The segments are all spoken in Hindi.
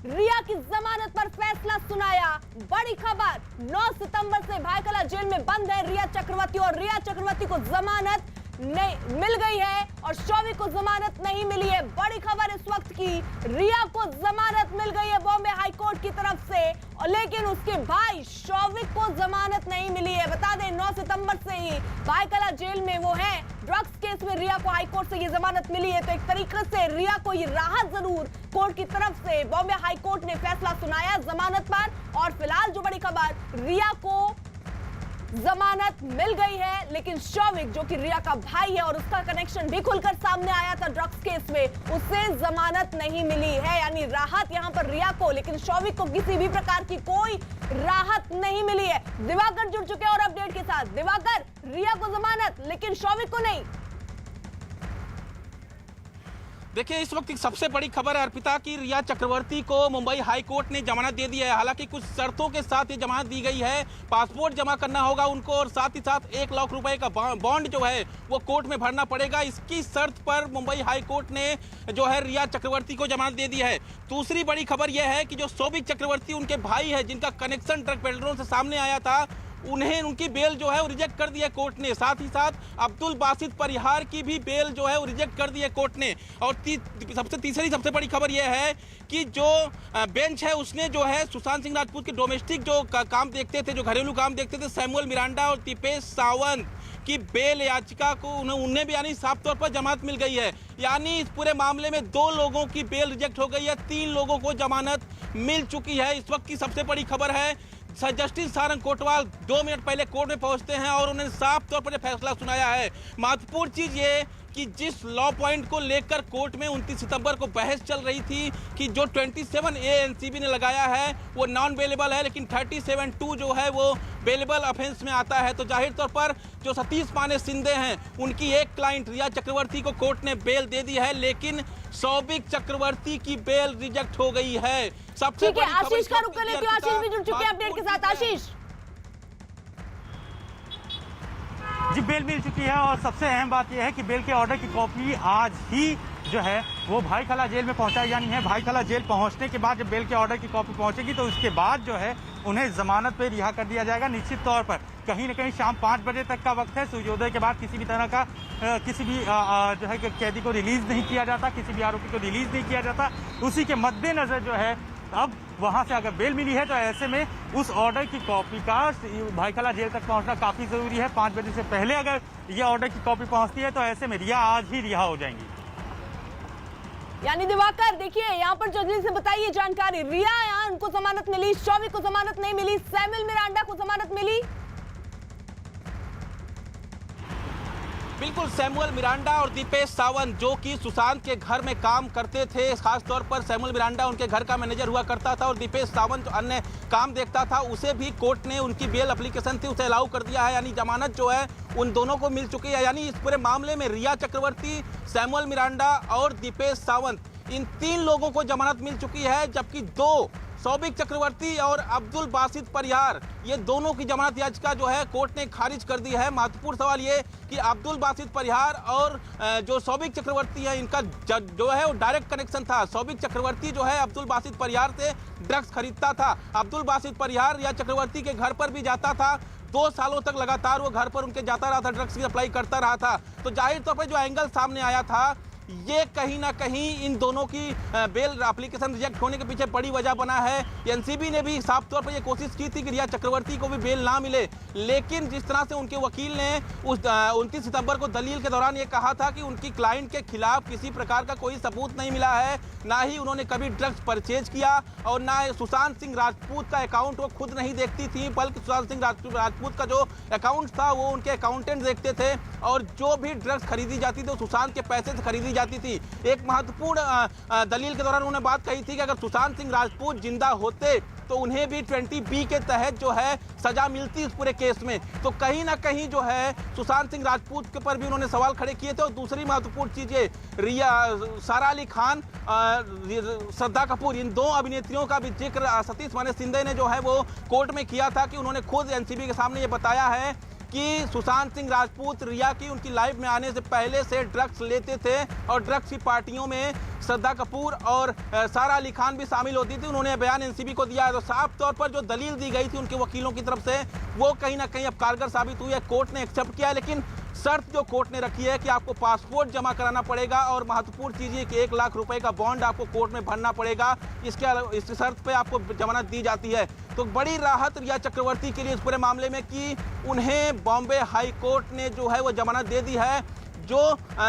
रिया की जमानत पर फैसला सुनाया। बड़ी खबर, 9 सितंबर से भायखला जेल में बंद है रिया चक्रवर्ती और रिया चक्रवर्ती को जमानत नहीं मिल गई है और शौविक को जमानत नहीं मिली है। बड़ी खबर इस वक्त की, रिया को जमानत मिल गई है बॉम्बे हाई कोर्ट की तरफ से, और लेकिन उसके भाई शौविक को जमानत नहीं मिली है। बता दें 9 सितंबर से ही भायखला जेल में वो है। ड्रग्स केस में रिया को हाई कोर्ट से ये जमानत मिली है, तो एक तरीके से रिया को ये राहत जरूर कोर्ट की तरफ से बॉम्बे हाई कोर्ट ने फैसला सुनाया जमानत पर। और फिलहाल जो बड़ी खबर, रिया को जमानत मिल गई है, लेकिन शौविक जो कि रिया का भाई है और उसका कनेक्शन भी खुलकर सामने आया था ड्रग्स केस में, उसे जमानत नहीं मिली है। यानी राहत यहां पर रिया को, लेकिन शौविक को किसी भी प्रकार की कोई राहत नहीं मिली है। दिवाकर जुड़ चुके हैं और अपडेट के साथ। दिवाकर, रिया को जमानत लेकिन शौविक को नहीं। देखिए, इस वक्त एक सबसे बड़ी खबर है अर्पिता की, रिया चक्रवर्ती को मुंबई हाई कोर्ट ने जमानत दे दी है। हालांकि कुछ शर्तों के साथ ये जमानत दी गई है। पासपोर्ट जमा करना होगा उनको और साथ ही साथ 1 लाख रुपए का बॉन्ड जो है वो कोर्ट में भरना पड़ेगा। इसकी शर्त पर मुंबई हाई कोर्ट ने जो है रिया चक्रवर्ती को जमानत दे दी है। दूसरी बड़ी खबर यह है कि जो शौविक चक्रवर्ती उनके भाई है, जिनका कनेक्शन ड्रग पेडलरों से सामने आया था, उन्हें उनकी बेल जो है वो रिजेक्ट कर दी है कोर्ट ने। साथ ही साथ अब्दुल बासित परिहार की भी बेल जो है वो रिजेक्ट कर दी है कोर्ट ने। और सबसे बड़ी खबर यह है कि जो बेंच है उसने जो है सुशांत सिंह राजपूत के डोमेस्टिक जो काम देखते थे, जो घरेलू काम देखते थे, सैमुअल मिरांडा और दीपेश सावंत की बेल याचिका को उन्हें भी यानी साफ तौर पर जमानत मिल गई है। यानी इस पूरे मामले में 2 लोगों की बेल रिजेक्ट हो गई है, 3 लोगों को जमानत मिल चुकी है। इस वक्त की सबसे बड़ी खबर है, जस्टिस सारंग कोटवाल 2 मिनट पहले कोर्ट में पहुंचते हैं और उन्होंने साफ तौर पर फैसला सुनाया है। महत्वपूर्ण चीज ये कि जिस लॉ पॉइंट को लेकर कोर्ट में 29 सितंबर को बहस चल रही थी कि जो 27A एनसीबी ने लगाया है वो नॉन बेलेबल है, लेकिन 37(2) जो है वो बेलेबल ऑफेंस में आता है। तो जाहिर तौर पर जो सतीश पाने सिंधे हैं, उनकी एक क्लाइंट रिया चक्रवर्ती को कोर्ट ने बेल दे दी है, लेकिन शौविक चक्रवर्ती की बेल रिजेक्ट हो गई है। सबसे बड़ी खबर, आशीष का रुख कर लेती हूं। आशीष भी जुड़ चुके हैं अपडेट के साथ। आशीष जी, बेल मिल चुकी है और सबसे अहम बात यह है कि बेल के ऑर्डर की कॉपी आज ही जो है वो भायखला जेल में पहुंचाई जानी है। भायखला जेल पहुंचने के बाद जब बेल के ऑर्डर की कॉपी पहुंचेगी तो उसके बाद जो है उन्हें जमानत पे रिहा कर दिया जाएगा। निश्चित तौर पर कहीं न कहीं शाम 5 बजे तक का वक्त है। सूर्योदय के बाद किसी भी तरह का किसी भी जो है कैदी को रिलीज नहीं किया जाता, किसी भी आरोपी को रिलीज नहीं किया जाता। उसी के मद्देनजर जो है अब वहां से अगर बेल मिली है तो ऐसे में उस ऑर्डर की कॉपी का भायखला जेल तक पहुंचना काफी जरूरी है। 5 बजे से पहले अगर ये ऑर्डर की कॉपी पहुंचती है तो ऐसे में रिया आज ही रिहा हो जाएंगी। यानी दिवाकर, देखिए यहाँ पर जल्दी से बताइए जानकारी। रिया यहाँ उनको जमानत मिली, शौविक को जमानत नहीं मिली, सैमुअल मिरांडा को जमानत मिली। बिल्कुल, सैमुअल मिरांडा और दीपेश सावंत जो कि सुशांत के घर में काम करते थे, खास तौर पर सैमुअल मिरांडा उनके घर का मैनेजर हुआ करता था और दीपेश सावंत अन्य काम देखता था, उसे भी कोर्ट ने उनकी बेल एप्लीकेशन थी उसे अलाउ कर दिया है। यानी जमानत जो है उन दोनों को मिल चुकी है। यानी इस पूरे मामले में रिया चक्रवर्ती, सैमुअल मिरांडा और दीपेश सावंत, इन 3 लोगों को जमानत मिल चुकी है, जबकि 2 शौविक चक्रवर्ती और अब्दुल बासित परिहार, ये दोनों की जमानत याचिका जो है कोर्ट ने खारिज कर दी है। महत्वपूर्ण सवाल ये कि अब्दुल बासित परिहार और जो शौविक चक्रवर्ती है, इनका जो है वो डायरेक्ट कनेक्शन था। शौविक चक्रवर्ती जो है अब्दुल बासित परिहार से ड्रग्स खरीदता था। अब्दुल बासित परिहार रिया चक्रवर्ती के घर पर भी जाता था। 2 सालों तक लगातार वो घर पर उनके जाता रहा था, ड्रग्स की सप्लाई करता रहा था। तो जाहिर तौर पर जो एंगल सामने आया था, ये कहीं ना कहीं इन दोनों की बेल एप्लीकेशन रिजेक्ट होने के पीछे बड़ी वजह बना है। एनसीबी ने भी साफ तौर पर यह कोशिश की थी कि रिया चक्रवर्ती को भी बेल ना मिले, लेकिन जिस तरह से उनके वकील ने उस 29 सितंबर को दलील के दौरान ये कहा था कि उनकी क्लाइंट के खिलाफ किसी प्रकार का कोई सबूत नहीं मिला है, ना ही उन्होंने कभी ड्रग्स परचेज किया और ना सुशांत सिंह राजपूत का अकाउंट वो खुद नहीं देखती थी, बल्कि सुशांत सिंह राजपूत का जो अकाउंट था वो उनके अकाउंटेंट देखते थे और जो भी ड्रग्स खरीदी जाती थी वो सुशांत के पैसे से खरीदी जाती थी। एक महत्वपूर्ण दलील के दौरान उन्होंने बात कही थी कि अगर सुशांत सिंह राजपूत जिंदा होते तो उन्हें भी 20B के तहत जो है सजा मिलती इस पूरे केस में। तो कहीं ना कहीं जो है सुशांत सिंह राजपूत के पर भी उन्होंने सवाल खड़े किए थे। और दूसरी महत्वपूर्ण चीज ये, रिया, सारा अली खान, श्रद्धा कपूर, इन 2 अभिनेत्रियों का भी जिक्र सतीश माने सिंधे ने जो है वो कोर्ट में किया था कि उन्होंने खुद एनसीबी के सामने ये बताया है कि सुशांत सिंह राजपूत रिया की उनकी लाइफ में आने से पहले से ड्रग्स लेते थे और ड्रग्स की पार्टियों में श्रद्धा कपूर और सारा अली खान भी शामिल होती थी। उन्होंने बयान एनसीबी को दिया है। तो साफ तौर पर जो दलील दी गई थी उनके वकीलों की तरफ से वो कहीं ना कहीं अब कारगर साबित हुई है। कोर्ट ने एक्सेप्ट किया, लेकिन शर्त जो कोर्ट ने रखी है कि आपको पासपोर्ट जमा कराना पड़ेगा और महत्वपूर्ण चीज ये कि 1 लाख रुपए का बॉन्ड आपको कोर्ट में भरना पड़ेगा। इस शर्त पे आपको जमानत दी जाती है। तो बड़ी राहत रिया चक्रवर्ती के लिए इस पूरे मामले में कि उन्हें बॉम्बे हाई कोर्ट ने जो है वो जमानत दे दी है। जो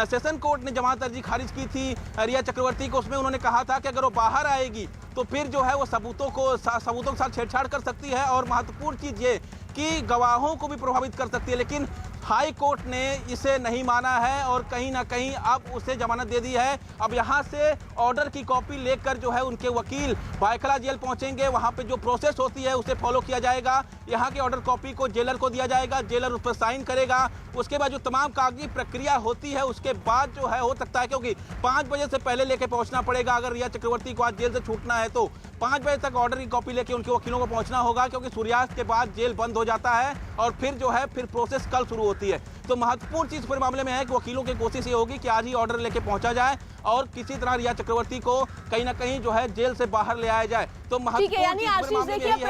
सेशन कोर्ट ने जमानत अर्जी खारिज की थी रिया चक्रवर्ती को, उसमें उन्होंने कहा था कि अगर वो बाहर आएगी तो फिर जो है वो सबूतों के साथ छेड़छाड़ कर सकती है और महत्वपूर्ण चीज ये कि गवाहों को भी प्रभावित कर सकती है। लेकिन हाई कोर्ट ने इसे नहीं माना है और कहीं ना कहीं अब उसे जमानत दे दी है। अब यहाँ से ऑर्डर की कॉपी लेकर जो है उनके वकील भायखला जेल पहुंचेंगे। वहाँ पे जो प्रोसेस होती है उसे फॉलो किया जाएगा। यहाँ की ऑर्डर कॉपी को जेलर को दिया जाएगा, जेलर उस पर साइन करेगा। उसके बाद जो तमाम कागजी प्रक्रिया होती है उसके बाद जो है हो सकता है, क्योंकि 5 बजे से पहले लेके पहुंचना पड़ेगा। अगर रिया चक्रवर्ती को आज जेल से छूटना है तो 5 बजे तक ऑर्डर की कॉपी लेके उनके वकीलों को पहुंचना होगा, क्योंकि सूर्यास्त के बाद जेल बंद हो जाता है और फिर जो है फिर प्रोसेस कल शुरू होती है। तो महत्वपूर्ण चीज पूरे मामले में है कि वकीलों की कोशिश ये होगी कि आज ही ऑर्डर लेके पहुंचा जाए और किसी तरह रिया चक्रवर्ती को कहीं ना कहीं जो है जेल से बाहर ले आया जाए। तो महत्वपूर्ण चीज पूरे मामले में यही है।